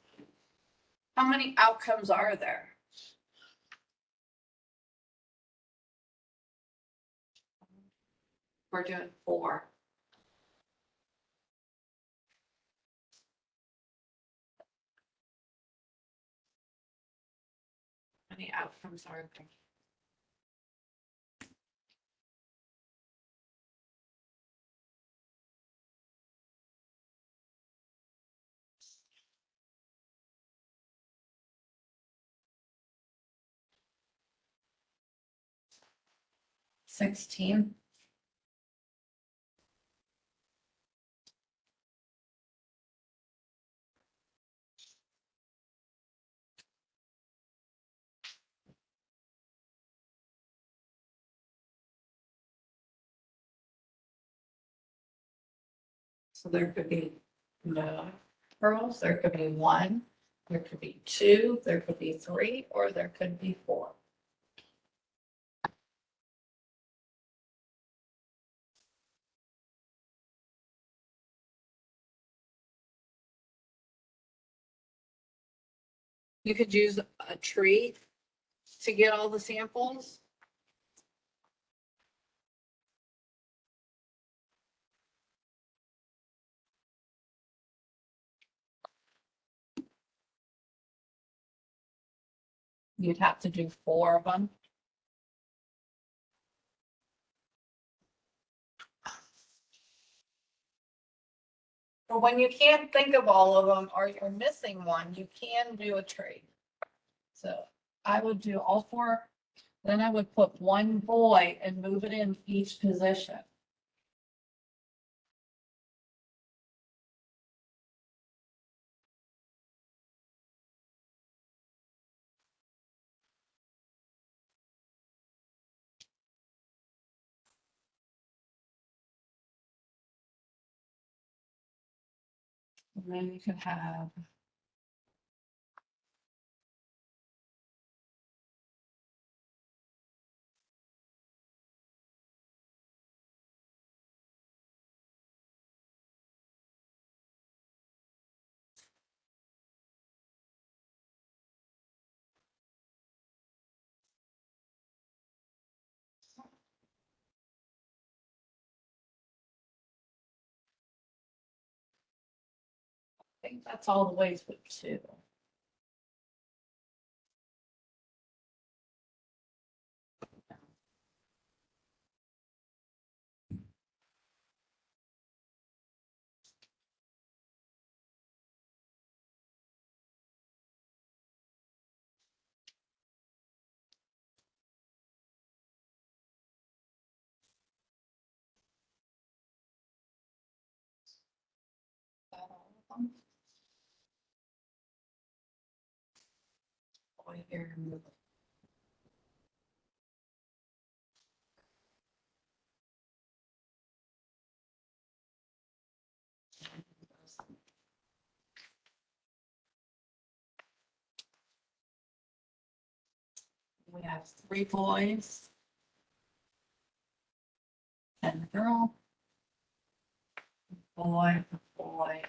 S2: How many outcomes are there? We're doing 4. How many outcomes are there? $16. So there could be no girls, there could be 1, there could be 2, there could be 3, or there could be 4. You could use a tree to get all the samples. You'd have to do 4 of them. But when you can't think of all of them or you're missing one, you can do a tree. So I would do all 4, then I would put 1 boy and move it in each position. And then you could have. I think that's all the ways with 2. Boy here. We have 3 boys and a girl. Boy, boy.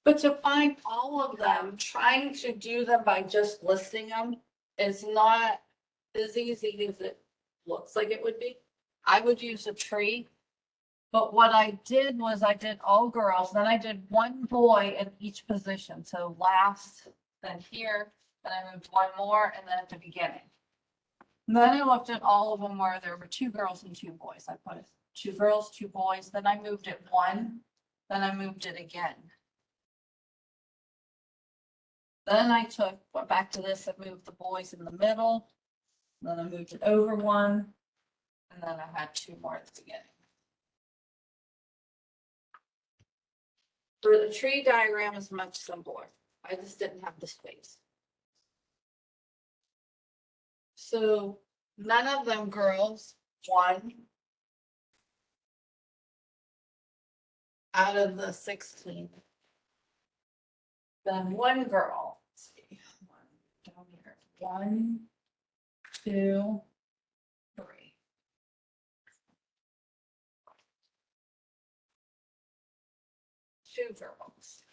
S2: But to find all of them, trying to do them by just listing them is not as easy as it looks like it would be. I would use a tree. But what I did was I did all girls, then I did 1 boy in each position. So last, then here, then I moved one more, and then at the beginning. And then I looked at all of them where there were 2 girls and 2 boys. I put 2 girls, 2 boys, then I moved it 1, then I moved it again. Then I went back to this and moved the boys in the middle, then I moved it over 1, and then I had 2 more at the beginning. For the tree diagram is much simpler. I just didn't have the space. So none of them girls, 1 out of the 16. Then 1 girl, let's see, 1 down here, 1, 2, 3. Two girls.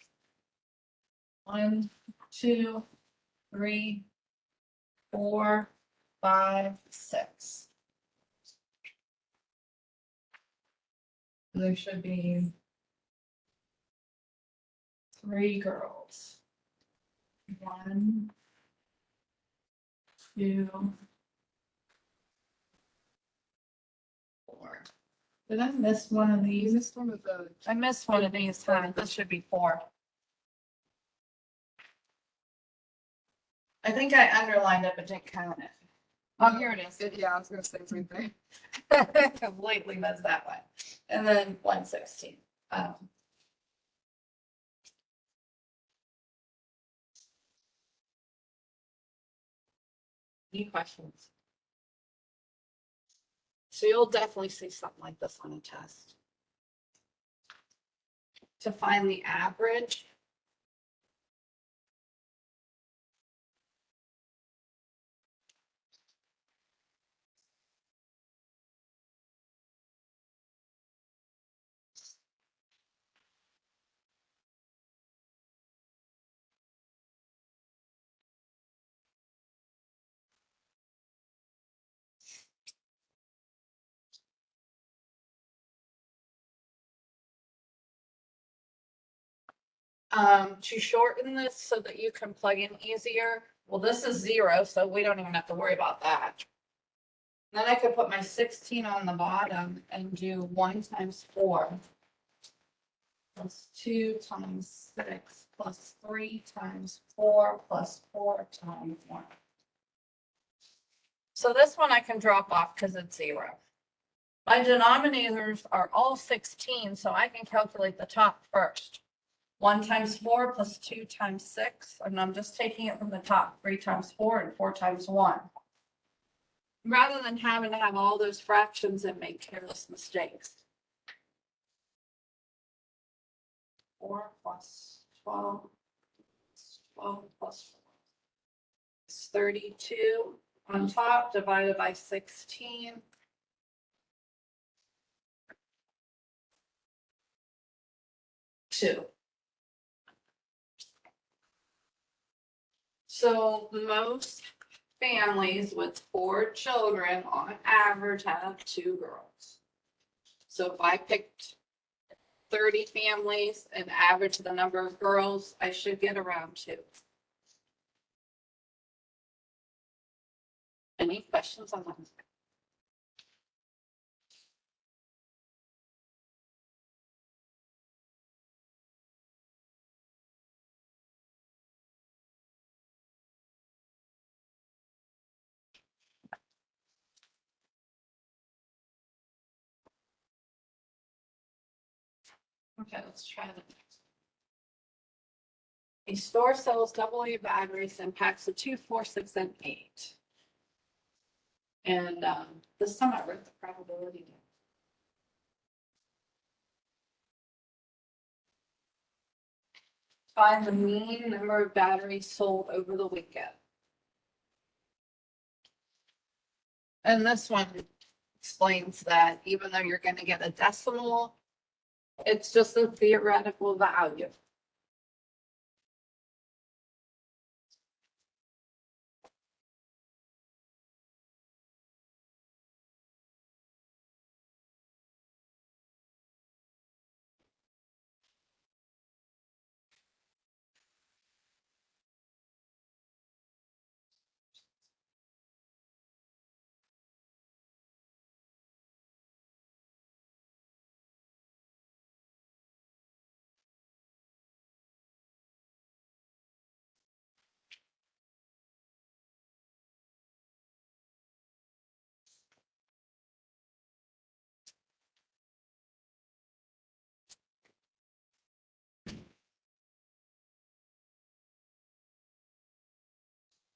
S2: 1, 2, 3, 4, 5, 6. There should be 3 girls. 1, 2, 4. Did I miss one of
S3: You
S2: these?
S3: missed one of the.
S2: I missed one of these, huh? This should be 4. I think I underlined it, but didn't count it. Oh, here it is.
S3: Yeah, I was gonna say the same thing.
S2: Completely missed that one. And then 116. Any questions? So you'll definitely see something like this on a test. To find the average. To shorten this so that you can plug in easier, well, this is 0, so we don't even have to worry about that. Then I could put my 16 on the bottom and do 1 times 4 plus 2 times 6 plus 3 times 4 plus 4 times 1. So this one I can drop off because it's 0. My denominators are all 16, so I can calculate the top first. 1 times 4 plus 2 times 6, and I'm just taking it from the top, 3 times 4 and 4 times 1. Rather than having to have all those fractions and make careless mistakes. 4 plus 12, 12 plus 4. It's 32 on top divided by 16. Two. So most families with 4 children on average have 2 girls. So if I picked 30 families and average the number of girls, I should get around 2. Any questions on that? Okay, let's try the next. A store sells AA batteries and packs of 2, 4, 6, and 8. And this time I wrote the probability down. Find the mean number of batteries sold over the weekend. And this one explains that even though you're going to get a decimal, it's just a theoretical value.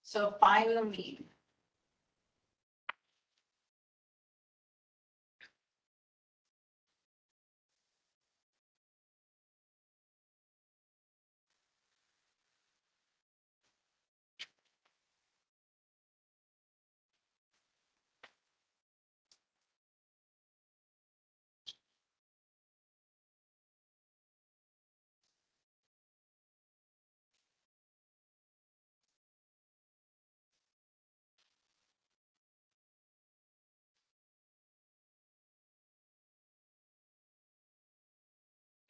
S2: So find the mean.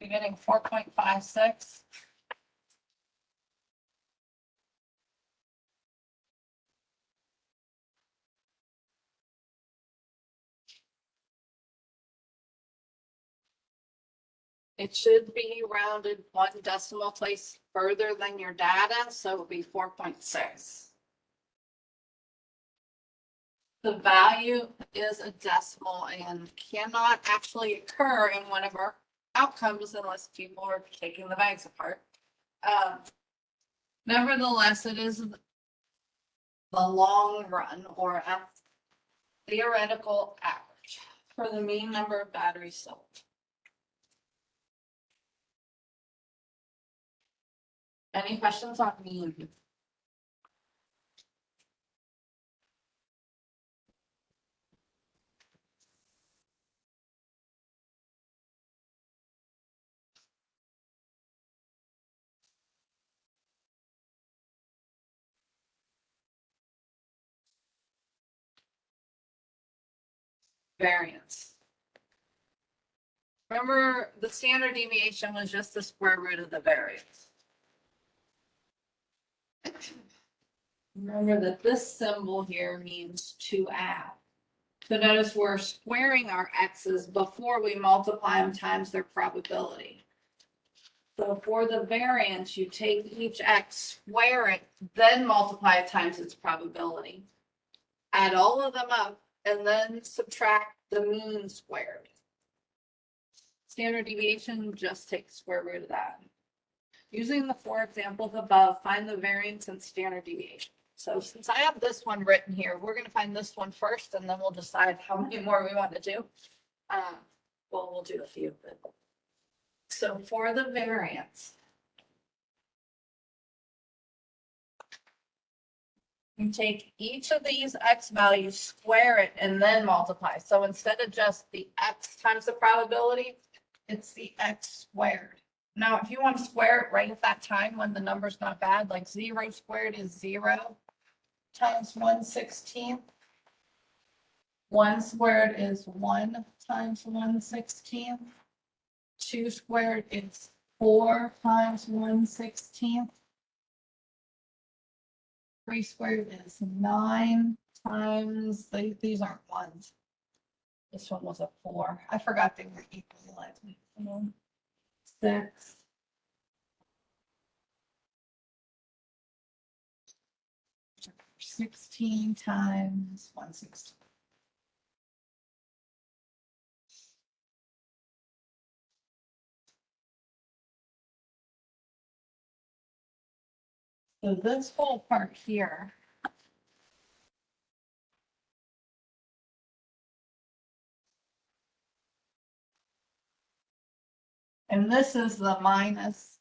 S2: You're getting 4.56. It should be rounded 1 decimal place further than your data, so it would be 4.6. The value is a decimal and cannot actually occur in one of our outcomes unless people are taking the bags apart. Nevertheless, it is the long run or a theoretical average for the mean number of batteries sold. Any questions on mean? Variance. Remember, the standard deviation was just the square root of the variance. Remember that this symbol here means to add. So notice we're squaring our x's before we multiply them times their probability. So for the variance, you take each x, square it, then multiply it times its probability. Add all of them up and then subtract the mean squared. Standard deviation, just take the square root of that. Using the 4 examples above, find the variance and standard deviation. So since I have this one written here, we're going to find this one first, and then we'll decide how many more we want to do. Well, we'll do a few. But... So for the variance, you take each of these x values, square it, and then multiply. So instead of just the x times the probability, it's the x squared. Now, if you want to square it right at that time when the number's not bad, like 0 squared is 0 times 1/16. 1 squared is 1 times 1/16. 2 squared is 4 times 1/16. 3 squared is 9 times, these aren't ones. This one was a 4. I forgot they were equal. 6. Sixteen times 1/16. So this whole part here and this is the minus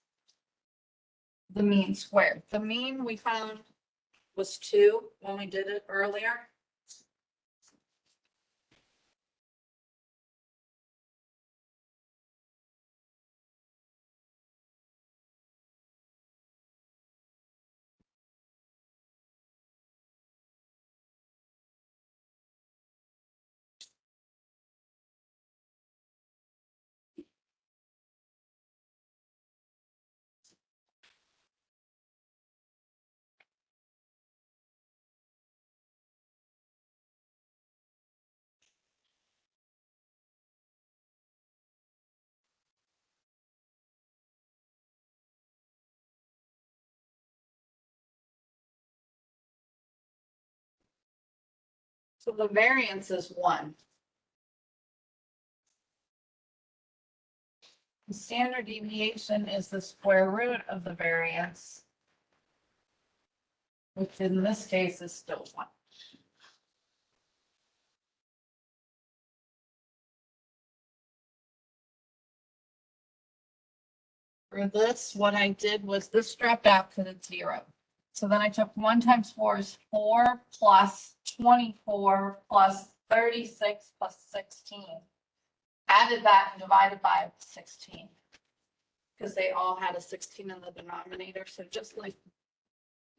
S2: the mean squared. The mean we found was 2 when we did it earlier. So the variance is 1. The standard deviation is the square root of the variance. which in this case is still 1. For this, what I did was this dropped out because it's 0. So then I took 1 times 4 is 4 plus 24 plus 36 plus 16. Added that and divided by 16. Because they all had a 16 in the denominator, so just like,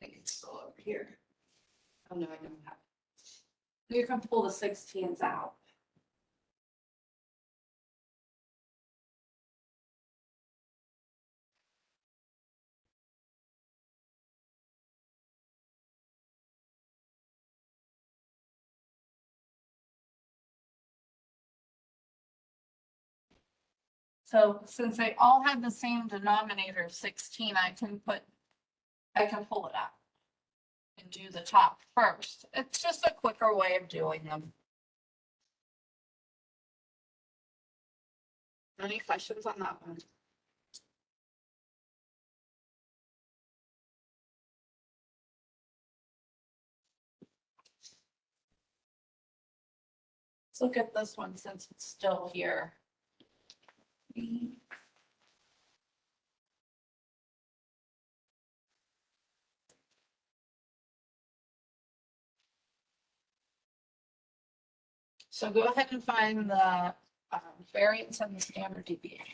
S2: I think it's still over here. Oh no, I don't have it. You can pull the 16s out. So since they all have the same denominator, 16, I can pull it out and do the top first. It's just a quicker way of doing them. Any questions on that one? Let's look at this one since it's still here. So go ahead and find the variance and the standard deviation.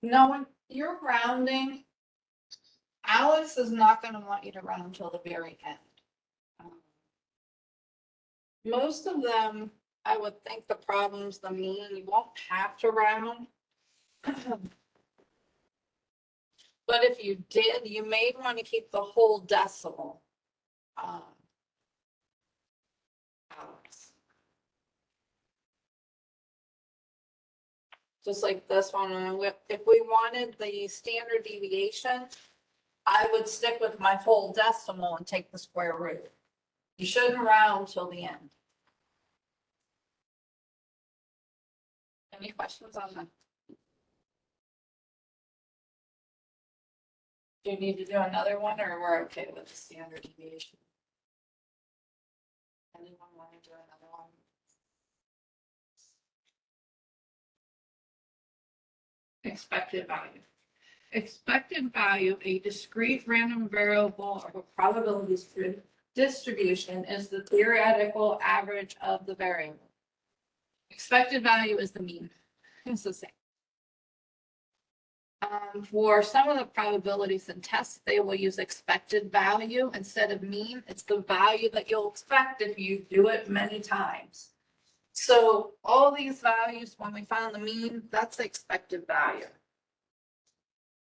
S2: No, when you're rounding, Alex is not going to want you to round until the very end. Most of them, I would think the problem's the mean. You won't have to round. But if you did, you may want to keep the whole decimal. Alex. Just like this one, if we wanted the standard deviation, I would stick with my whole decimal and take the square root. You shouldn't round till the end. Any questions on that? Do you need to do another one or we're okay with the standard deviation? Anyone want to do another one? Expected value. Expected value, a discrete random variable of a probability distribution is the theoretical average of the variable. Expected value is the mean. It's the same. For some of the probabilities and tests, they will use expected value instead of mean. It's the value that you'll expect if you do it many times. So all these values, when we find the mean, that's the expected value.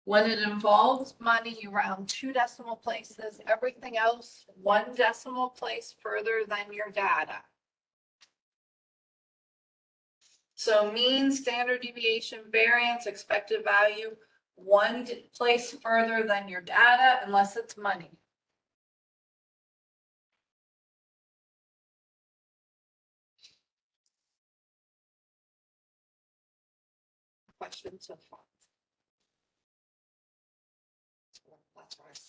S2: When it involves money, you round 2 decimal places, everything else 1 decimal place further than your data. So mean, standard deviation, variance, expected value, 1 place further than your data unless it's money. Questions so far? That's right.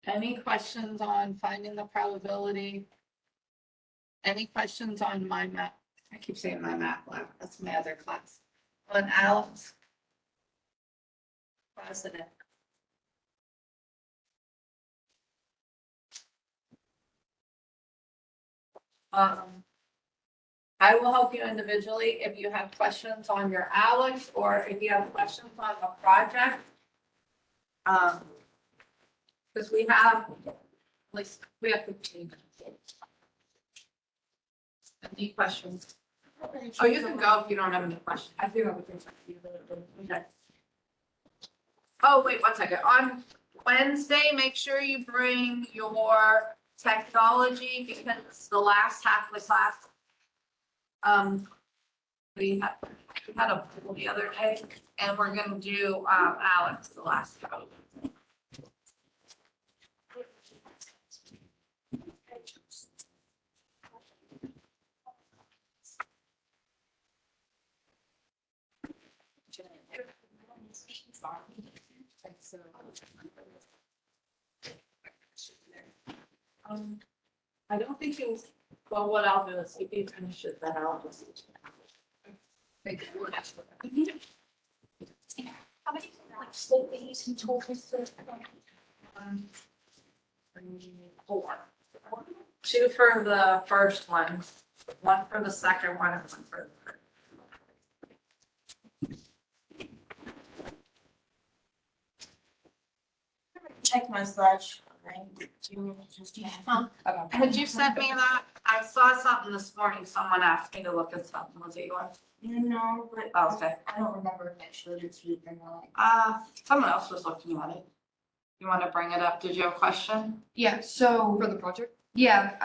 S2: Any questions on finding the probability? Any questions on my math? I keep saying my math lab, that's my other class. On Alex? President. I will help you individually if you have questions on your Alex or if you have questions on the project. Because we have, at least we have 15 minutes. Any questions? Oh, you can go if you don't have any questions.
S3: I do have a question.
S2: Okay. Oh, wait, 1 second. On Wednesday, make sure you bring your technology because it's the last half of the class. We had a pool the other day and we're gonna do, Alex, the last code. I don't think you, well, what I'll do is if you finish it, then I'll just. Make it work.
S4: How many like state days and totals?
S2: 4. 2 for the first one, 1 for the second one, and 1 for the third.
S4: Check my sludge. Right?
S2: Had you sent me that? I saw something this morning, someone asked me to look at something, was it yours?
S4: No, but
S2: Oh, okay.
S4: I don't remember if I showed it to you or not.
S2: Someone else was looking at it. You want to bring it up? Did you have a question?
S5: Yeah, so,
S3: For the project?
S5: yeah,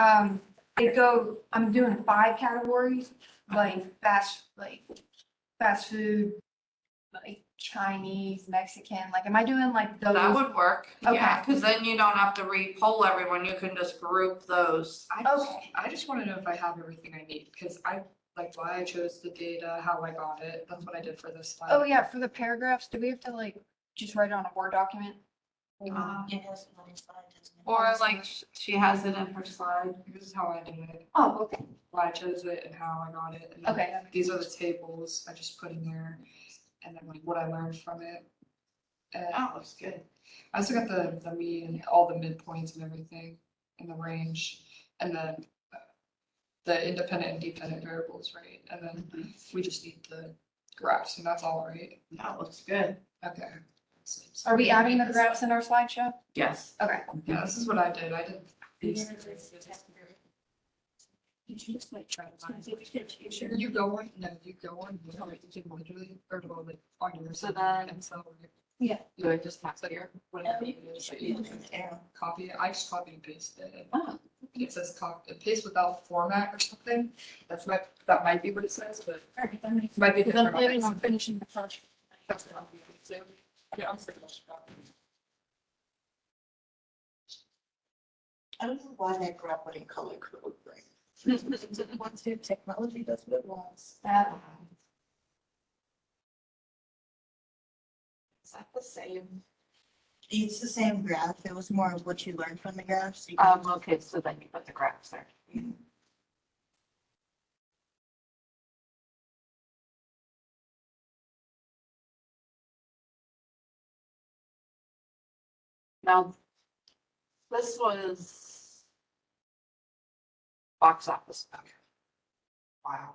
S5: I'm doing 5 categories, like fast food, like Chinese, Mexican, like, am I doing like those?
S2: That would work, yeah,
S5: Okay.
S2: because then you don't have to re-poll everyone, you can just group those.
S5: Okay.
S3: I just want to know if I have everything I need, because I, like, why I chose the data, how I got it, that's what I did for this slide.
S5: Oh, yeah, for the paragraphs, do we have to like just write it on a Word document?
S4: It has one slide, doesn't it?
S2: Or like she has it in her slide.
S3: This is how I did it,
S5: Oh, okay.
S3: why I chose it and how I got it. And then
S5: Okay.
S3: These are the tables I just put in there, and then like what I learned from it. And
S2: That looks good.
S3: I also got the mean, all the midpoints and everything, and the range, and then the independent and dependent variables, right? And then we just need the graphs, and that's all, right?
S2: That looks good.
S3: Okay.
S5: Are we adding the graphs in our slideshow?
S2: Yes.
S5: Okay.
S3: Yeah, this is what I did. I did these. You go on, no, you go on, you know, you can literally, or go like on your.
S2: So then-
S3: And so.
S5: Yeah.
S3: You like just tap here, whatever you use, like, you just copy it. I just copy and paste it.
S2: Oh.
S3: It says copy, paste without format or something. That might be what it says, but might be
S5: Then
S3: different.
S5: planning on finishing the project.
S3: That's what I'll be able to do. Yeah, I'm pretty much done.
S6: I don't know why they grew up with a color code, right?
S4: Once your technology does what it wants.
S5: That,
S2: Is that the same?
S4: It's the same graph. It was more of what you learned from the graphs.
S2: Okay, so then you put the graphs there. Now, this was box office. Wow.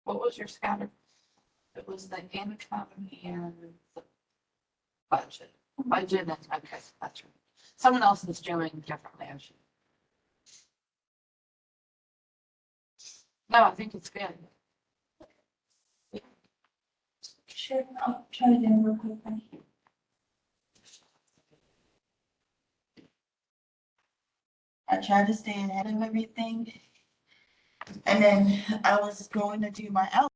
S2: What was your scatter? It was the anatomy and the budget. Budget and, okay, that's right. Someone else is doing differently, I should. No, I think it's good.
S4: Sure, I'll try to do it real quick. Thank you. I tried to stay ahead of everything. And then I was going to do my